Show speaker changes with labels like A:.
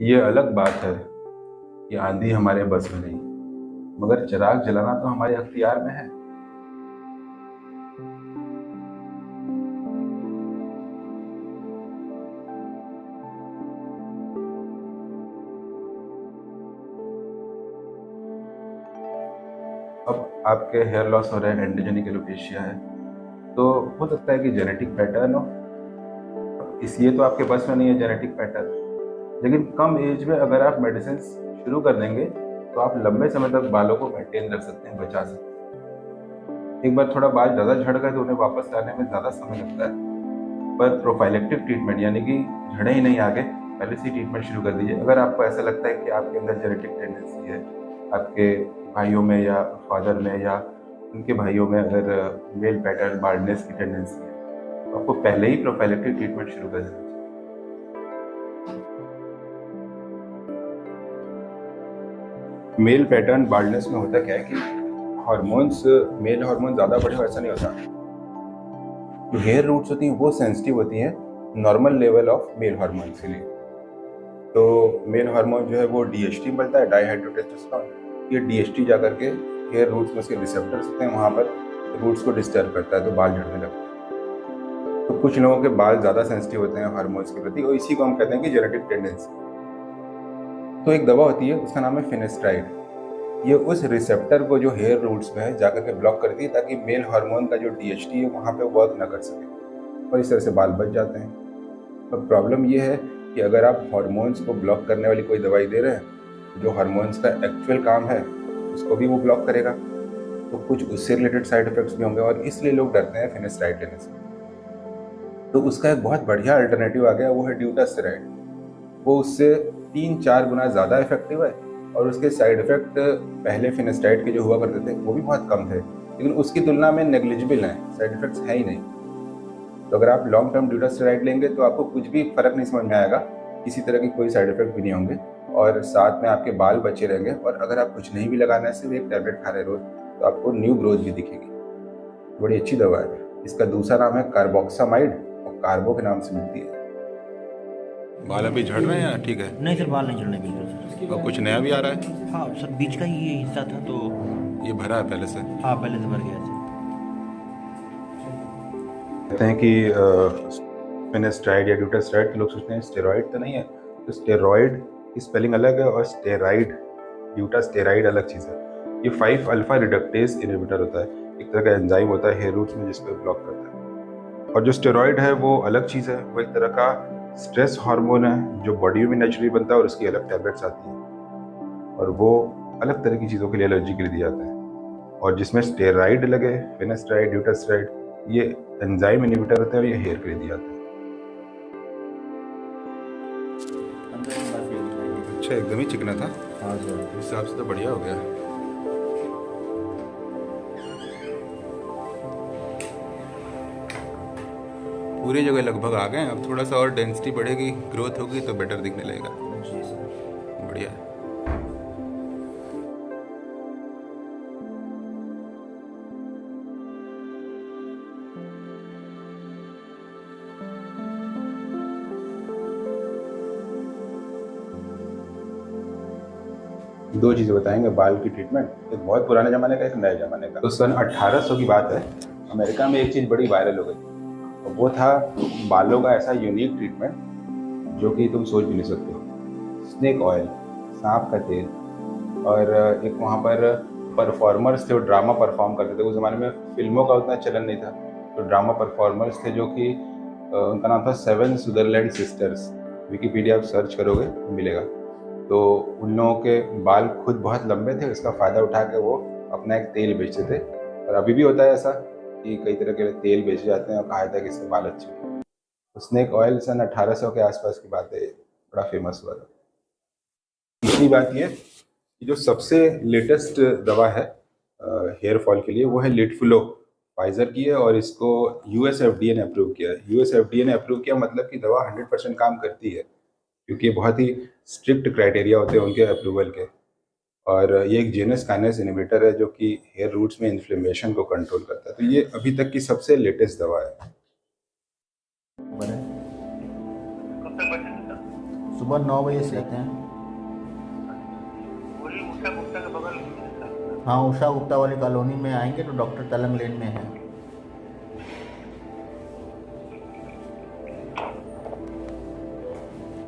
A: ये अलग बात है कि आंधी हमारे बस में नहीं, मगर चिराग जलाना तो हमारे अख्तियार में है। अब आपके हेयर लॉस हो रहे हैं, एंड्रोजेनिक एलोपेशिया है, तो हो सकता है कि जेनेटिक पैटर्न हो। इसलिए तो आपके बस में नहीं है जेनेटिक पैटर्न। लेकिन कम एज में अगर आप मेडिसिन शुरू कर देंगे तो आप लंबे समय तक बालों को मेंटेन रख सकते हैं, बचा सकते हैं। एक बार थोड़ा बाल ज़्यादा झड़ गए तो उन्हें वापस लाने में ज़्यादा समय लगता है। पर प्रोफाइलेक्टिव ट्रीटमेंट यानी कि झड़े ही नहीं आगे, पहले से ही ट्रीटमेंट शुरू कर दीजिए। अगर आपको ऐसा लगता है कि आपके अंदर जेनेटिक टेंडेंसी है, आपके भाइयों में या फादर में या उनके भाइयों में अगर मेल पैटर्न बाल्डनेस की टेंडेंसी है, तो आपको पहले ही प्रोफाइलेक्टिव ट्रीटमेंट शुरू कर देना चाहिए। मेल पैटर्न बाल्डनेस में होता क्या है कि हार्मोन्स, मेल हार्मोन ज़्यादा बढ़े हो ऐसा नहीं होता। जो हेयर रूट्स होती हैं वो सेंसिटिव होती हैं normal level of male hormone के लिए। तो मेल हार्मोन जो है वो डीएचटी बनता है, डाईहाइड्रोटेस्टोस्टेरोन। ये डीएचटी जा करके हेयर रूट्स में उसके रिसेप्टर्स होते हैं, वहाँ पर रूट्स को डिस्टर्ब करता है, तो बाल झड़ने लगते हैं। तो कुछ लोगों के बाल ज़्यादा सेंसिटिव होते हैं हार्मोन्स के प्रति, और इसी को हम कहते हैं कि जेनेटिक टेंडेंसी। तो एक दवा होती है, उसका नाम है फिनेस्ट्राइड। ये उस रिसेप्टर को जो हेयर रूट्स में है जाकर के ब्लॉक करती है, ताकि मेल हार्मोन का जो डीएचटी है वहाँ पे वर्क ना कर सके, और इस तरह से बाल बच जाते हैं। पर प्रॉब्लम ये है कि अगर आप हार्मोन्स को ब्लॉक करने वाली कोई दवाई दे रहे हैं, तो जो हार्मोन्स का एक्चुअल काम है उसको भी वो ब्लॉक करेगा, तो कुछ उससे रिलेटेड साइड इफेक्ट्स भी होंगे, और इसलिए लोग डरते हैं फिनेस्ट्राइड लेने से। तो उसका एक बहुत बढ़िया अल्टरनेटिव आ गया, वो है ड्यूटास्टेरॉइड। वो उससे 3-4 गुना ज़्यादा इफेक्टिव है, और उसके साइड इफेक्ट पहले फिनेस्ट्राइड के जो हुआ करते थे वो भी बहुत कम थे, लेकिन उसकी तुलना में नेग्लिजिबल हैं, साइड इफेक्ट्स है ही नहीं। तो अगर आप लॉन्ग टर्म ड्यूटास्टेरॉइड लेंगे तो आपको कुछ भी फर्क नहीं समझ में आएगा, किसी तरह की कोई साइड इफेक्ट भी नहीं होंगे, और साथ में आपके बाल बचे रहेंगे। और अगर आप कुछ नहीं भी लगाना है, सिर्फ एक टैबलेट खा रहे रोज, तो आपको न्यू ग्रोथ भी दिखेगी। बड़ी अच्छी दवा है। इसका दूसरा नाम है कार्बोक्सामाइड, और कार्बो के नाम से मिलती है। बाल अभी झड़ रहे हैं या ठीक है?
B: नहीं सर, बाल नहीं झड़ने बिल्कुल सर।
A: और कुछ नया भी आ रहा है?
B: हाँ सर, बीच का ही ये हिस्सा था तो।
A: ये भरा है पहले से?
B: हाँ, पहले से भर गया सर।
A: कहते हैं कि फिनेस्ट्राइड या ड्यूटास्टेरॉइड, तो लोग सोचते हैं स्टेरॉइड तो नहीं है। तो स्टेरॉइड की स्पेलिंग अलग है, और स्टेराइड, ड्यूटास्टेराइड अलग चीज़ है। ये 5 अल्फा रिडक्टेज इनहिबिटर होता है, एक तरह का एंजाइम होता है हेयर रूट्स में जिसको ब्लॉक करता है। और जो स्टेरॉइड है वो अलग चीज़ है, वो एक तरह का स्ट्रेस हार्मोन है जो बॉडी में नेचुरली बनता है, और उसकी अलग टैबलेट्स आती हैं, और वो अलग तरह की चीज़ों के लिए एलर्जी के लिए दिया जाता है। और जिसमें स्टेराइड लगे, फिनेस्ट्राइड, ड्यूटास्टेराइड, ये एंजाइम इनहिबिटर होते हैं, और ये हेयर के लिए दिया जाता है। अच्छा, एकदम ही चिकना था।
B: हाँ सर।
A: इस हिसाब से तो बढ़िया हो गया। पूरी जगह लगभग आ गए, अब थोड़ा सा और डेंसिटी बढ़ेगी, ग्रोथ होगी तो बेटर दिखने लगेगा।
B: जी सर।
A: बढ़िया है। दो चीज़ें बताएंगे बाल की ट्रीटमेंट, एक बहुत पुराने ज़माने का, एक नए ज़माने का। तो सन 1800 की बात है, अमेरिका में एक चीज़ बड़ी वायरल हो गई, और वो था बालों का ऐसा यूनिक ट्रीटमेंट जो कि तुम सोच भी नहीं सकते हो। स्नेक ऑयल, सांप का तेल। और एक वहाँ पर परफॉर्मर्स थे, वो ड्रामा परफॉर्म करते थे। उस ज़माने में फिल्मों का उतना चलन नहीं था, तो ड्रामा परफॉर्मर्स थे जो कि उनका नाम था 7 सुदरलैंड सिस्टर्स। विकीपीडिया आप सर्च करोगे तो मिलेगा। तो उन लोगों के बाल खुद बहुत लंबे थे, उसका फ़ायदा उठा के वो अपना एक तेल बेचते थे। और अभी भी होता है ऐसा कि कई तरह के तेल बेचे जाते हैं, और कहा जाता है कि इससे बाल अच्छे होते हैं। तो स्नेक ऑयल सन 1800 के आसपास की बात है, बड़ा फेमस हुआ था। तीसरी बात ये कि जो सबसे लेटेस्ट दवा है हेयर फॉल के लिए, वो है लिटफुलो, फाइजर की है, और इसको यूएस एफडीए ने अप्रूव किया है। यूएस एफडीए ने अप्रूव किया मतलब कि दवा 100% काम करती है, क्योंकि ये बहुत ही स्ट्रिक्ट क्राइटेरिया होते हैं उनके अप्रूवल के। और ये एक जीनस काइनेस इनहिबिटर है जो कि हेयर रूट्स में इन्फ्लेमेशन को कंट्रोल करता है। तो ये अभी तक की सबसे लेटेस्ट दवा है।
C: सुबह 9 बजे से आते हैं।
D: वही उषा गुप्ता के बगल में है सर।
C: हाँ, उषा गुप्ता वाली कॉलोनी में आएंगे तो डॉक्टर तलंग लेन में है।